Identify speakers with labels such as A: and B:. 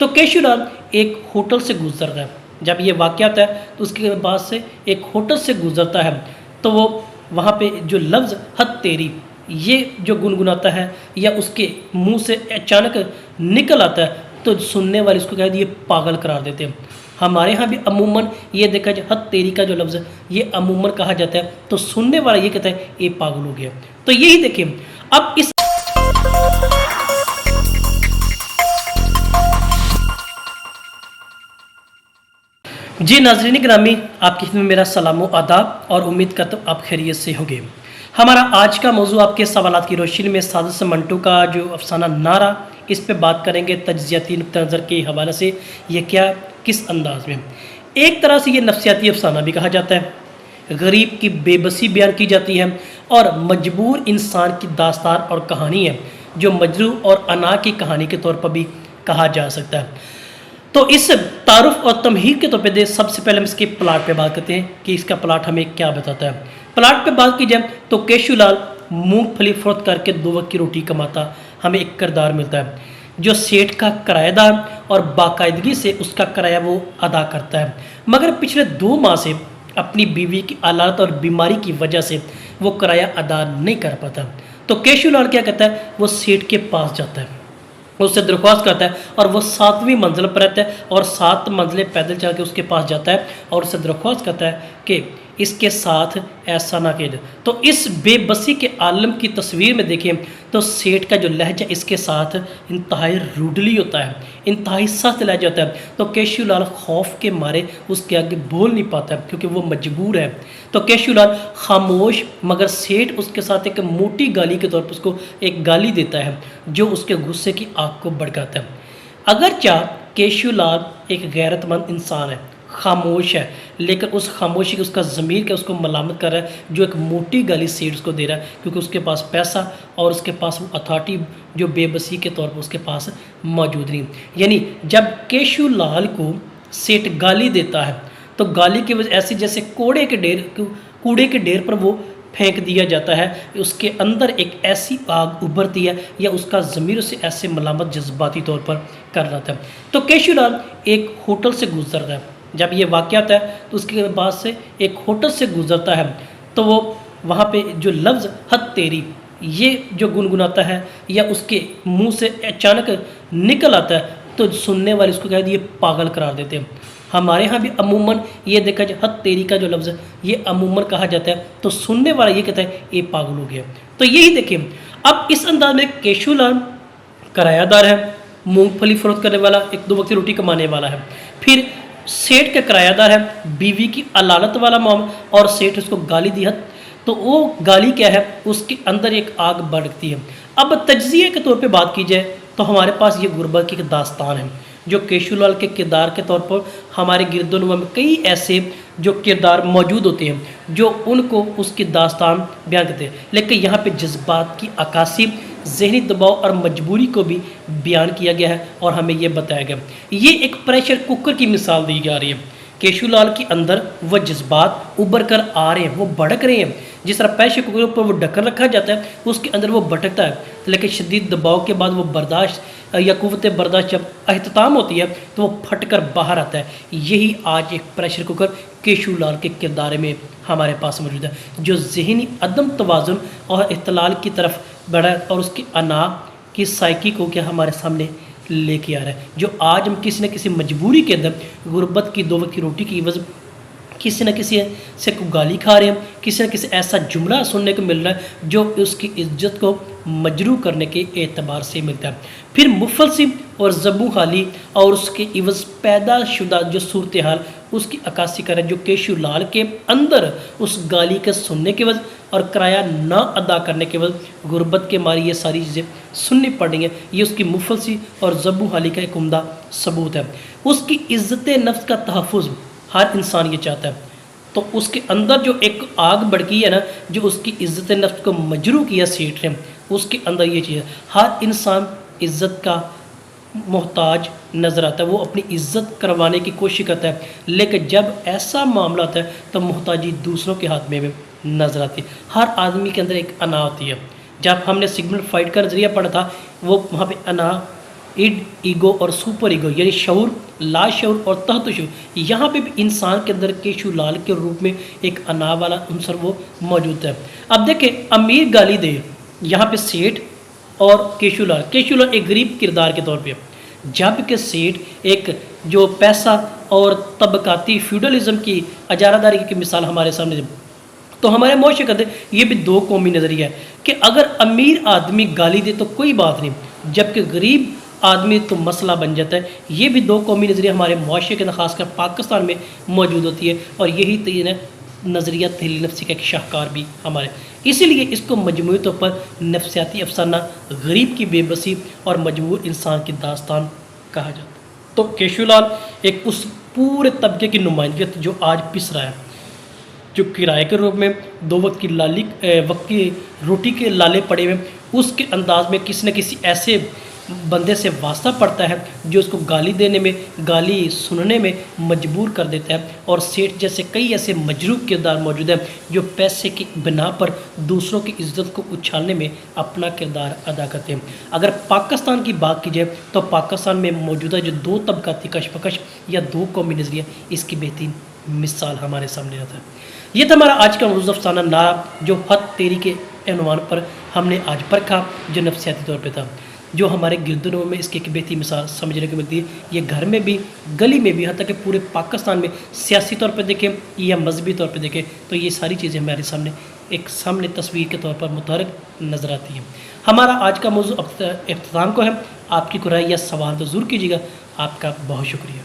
A: तो केशूलाल एक होटल से गुजर रहा है। जब ये वाक़या होता है तो उसके बाद से एक होटल से गुजरता है, तो वो वहाँ पे जो लफ्ज़ हद तेरी ये जो गुनगुनाता है या उसके मुंह से अचानक निकल आता है, तो सुनने वाले इसको कहते हैं ये पागल करार देते हैं। हमारे यहाँ भी अमूमन ये देखा जाए हद तेरी का जो लफ्ज़ है ये अमूमन कहा जाता है, तो सुनने वाला ये कहता है ये पागल हो गया। तो यही देखिए अब इस जी नाज़रीन ग्रामी, आपकी खिदमत में मेरा सलाम आदाब और उम्मीद करता हूँ आप खैरियत से होंगे। हमारा आज का मौजू आपके सवालात की रोशनी में साजिश मंटू का जो अफसाना नारा, इस पे बात करेंगे तज्ज़ियाती नुक्ता नज़र के हवाले से। ये क्या किस अंदाज में, एक तरह से ये नफ्सियाती अफसाना भी कहा जाता है। गरीब की बेबसी बयान की जाती है और मजबूर इंसान की दास्तान और कहानी है, जो मजरू और अना की कहानी के तौर पर भी कहा जा सकता है। तो इस तारुफ और तमहीद के तौर पे सबसे पहले हम इसके प्लाट पे बात करते हैं कि इसका प्लाट हमें क्या बताता है। प्लाट पे बात की जाए तो केशूलाल मूंगफली फरोख्त करके 2 वक्त की रोटी कमाता हमें एक किरदार मिलता है, जो सेठ का किराएदार और बाकायदगी से उसका किराया वो अदा करता है, मगर पिछले 2 माह से अपनी बीवी की हालात और बीमारी की वजह से वो किराया अदा नहीं कर पाता। तो केशूलाल क्या कहता है, वो सेठ के पास जाता है, उससे दरख्वास्त करता है और वो 7वीं मंजिल पर रहता है और 7 मंजिलें पैदल चल के उसके पास जाता है और उससे दरख्वास्त करता है कि इसके साथ ऐसा ना कीजिए। तो इस बेबसी के आलम की तस्वीर में देखें तो सेठ का जो लहजा इसके साथ इंतहाई रूडली होता है, इंतहाई सख्त लहजा होता है। तो केशूलाल खौफ के मारे उसके आगे बोल नहीं पाता है क्योंकि वो मजबूर है। तो केशूलाल खामोश, मगर सेठ उसके साथ एक मोटी गाली के तौर पर उसको एक गाली देता है जो उसके गुस्से की आग को भड़काता है। अगरचे केशूलाल एक गैरतमंद इंसान है, खामोश है, लेकिन उस खामोशी की उसका ज़मीर क्या उसको मलामत कर रहा है, जो एक मोटी गाली सेठ उसको दे रहा है क्योंकि उसके पास पैसा और उसके पास वो अथॉरिटी जो बेबसी के तौर पर उसके पास मौजूद नहीं। यानी जब केशूलाल को सेठ गाली देता है तो गाली की वजह ऐसी जैसे कूड़े के ढेर पर वो फेंक दिया जाता है, उसके अंदर एक ऐसी आग उभरती है या उसका ज़मीर उसे ऐसे मलामत जज्बाती तौर पर कर रहा था। तो केशूलाल एक होटल से गुजर रहा है। जब ये वाक़या होता है तो उसके बाद से एक होटल से गुजरता है, तो वो वहाँ पे जो लफ्ज़ हद तेरी ये जो गुनगुनाता है या उसके मुंह से अचानक निकल आता है, तो सुनने वाले उसको कहते हैं ये पागल करार देते हैं। हमारे यहाँ भी अमूमन ये देखा जाए हद तेरी का जो लफ्ज़ है ये अमूमन कहा जाता है, तो सुनने वाला ये कहता है ये पागल हो गया। तो यही देखिए अब इस अंदाज में केशूलाल किरायादार है, मूंगफली फरोख्त करने वाला, एक 2 वक्त की रोटी कमाने वाला है। फिर सेठ का किरायादार है, बीवी की अलालत वाला मामला, और सेठ उसको गाली दी है, तो वो गाली क्या है, उसके अंदर एक आग भड़कती है। अब तज्ज़िये के तौर पे बात की जाए तो हमारे पास ये गुर्बत की दास्तान है, जो केशूलाल के किरदार के तौर पर हमारे गिरदोनवा में कई ऐसे जो किरदार मौजूद होते हैं जो उनको उसकी दास्तान बयान करते हैं, लेकिन यहाँ पे जज्बात की अक्कासी, ज़हनी दबाव और मजबूरी को भी बयान किया गया है और हमें ये बताया गया। ये एक प्रेशर कुकर की मिसाल दी जा रही है। केशूलाल के अंदर वह जज्बात उभर कर आ रहे हैं, वो भड़क रहे हैं। जिस तरह प्रेशर कुकर पर वो ढक्कन रखा जाता है उसके अंदर वो भटकता है, लेकिन शदीद दबाव के बाद वो बर्दाश्त या कुव्वत बर्दाश्त जब अहतमाम होती है तो वो फट कर बाहर आता है। यही आज एक प्रेशर कुकर केशूलाल के किरदार में हमारे पास मौजूद है, जो ज़हनी अदम तवाज़ुन और इख्तिलाल की तरफ बढ़ा और उसकी अना की साइकी को क्या हमारे सामने लेके आ रहा है, जो आज हम किसी न किसी मजबूरी के अंदर गुर्बत की 2 वक्त की रोटी की वजह किसी न किसी से को गाली खा रहे हैं, किसी न किसी ऐसा जुमला सुनने को मिल रहा है जो उसकी इज्जत को मजरू करने के एतबार से मिलता है। फिर मुफलसी और ज़बू खाली और उसके इवज़ पैदा शुदा जो सूरत हाल उसकी अक्कासी करें, जो केशूलाल के अंदर उस गाली के सुनने के वजह और किराया ना अदा करने के वजह गुर्बत के मारी ये सारी चीज़ें सुननी पड़ रही हैं। ये उसकी मुफलसी और ज़बू हाली का एक उम्दा सबूत है। उसकी इज़्ज़त नफ्स का तहफ़्फ़ुज़ हर इंसान ये चाहता है, तो उसके अंदर जो एक आग भड़की है ना, जो उसकी इज़्ज़त नफ्स को मजरू किया सेठ ने, उसके अंदर ये चीज़ है। हर इंसान इज़्ज़त का मोहताज नज़र आता है, वो अपनी इज़्ज़त करवाने की कोशिश करता है, लेकिन जब ऐसा मामला आता है तो मोहताजी दूसरों के हाथ में नज़र आती है। हर आदमी के अंदर एक अना होती है। जब हमने सिगमंड फ्राइड का नज़रिया पढ़ा था, वो वहाँ पे अना इड, ईगो और सुपर ईगो यानी शऊर, लाशऊर और तहत शऊर, यहाँ पे भी इंसान के अंदर केशुलाल के रूप में एक अनाव वाला अंसर वो मौजूद है। अब देखें अमीर गाली दे, यहाँ पे सेठ और केशुलाल, केशुलाल एक गरीब किरदार के तौर पे, जबकि सेठ एक जो पैसा और तबकाती फ्यूडलिज्म की अजारादारी की मिसाल हमारे सामने है। तो हमारे मुआशरे के अंदर ये भी दो कौमी नज़रिया है कि अगर अमीर आदमी गाली दे तो कोई बात नहीं, जबकि गरीब आदमी तो मसला बन जाता है। ये भी दो कौमी नज़रिया हमारे मुआशरे के अंदर खासकर पाकिस्तान में मौजूद होती है, और यही तीन नज़रिया तहलील नफ्सी का एक शाहकार भी हमारे, इसीलिए इसको मजमूई तौर पर नफ्सियाती अफसाना, गरीब की बेबसी और मजबूर इंसान की दास्तान कहा जाता है। तो केशुलाल एक उस पूरे तबके की नुमाइंदगी जो आज पिस रहा है, जो किराए के रूप में 2 वक्त की रोटी के लाले पड़े हुए, उसके अंदाज में किसी न किसी ऐसे बंदे से वास्ता पड़ता है जो उसको गाली देने में, गाली सुनने में मजबूर कर देता है। और सेठ जैसे कई ऐसे मजरूब किरदार मौजूद हैं जो पैसे की बिना पर दूसरों की इज्जत को उछालने में अपना किरदार अदा करते हैं। अगर पाकिस्तान की बात की जाए तो पाकिस्तान में मौजूदा जो 2 तबकाती कशमकश या 2 कौमी नज़रिया, इसकी बेहतरीन मिसाल हमारे सामने आता है। ये था हमारा आज का मौजूद अफसाना नारा, जो हद तेरी केعنوان पर हमने आज परखा, जो नफ्सियाती तौर पे था, जो हमारे गिरदनों में इसकी एक बेहतरीन मिसाल समझने को मिलती है। ये घर में भी, गली में भी, यहाँ तक कि पूरे पाकिस्तान में सियासी तौर पर देखें या मजहबी तौर पर देखें तो ये सारी चीज़ें हमारे सामने तस्वीर के तौर पर मुतहरक नज़र आती हैं। हमारा आज का मौजूद अख्ताम को है। आपकी कोई राय या सवाल तो ज़रूर कीजिएगा। आपका बहुत शुक्रिया।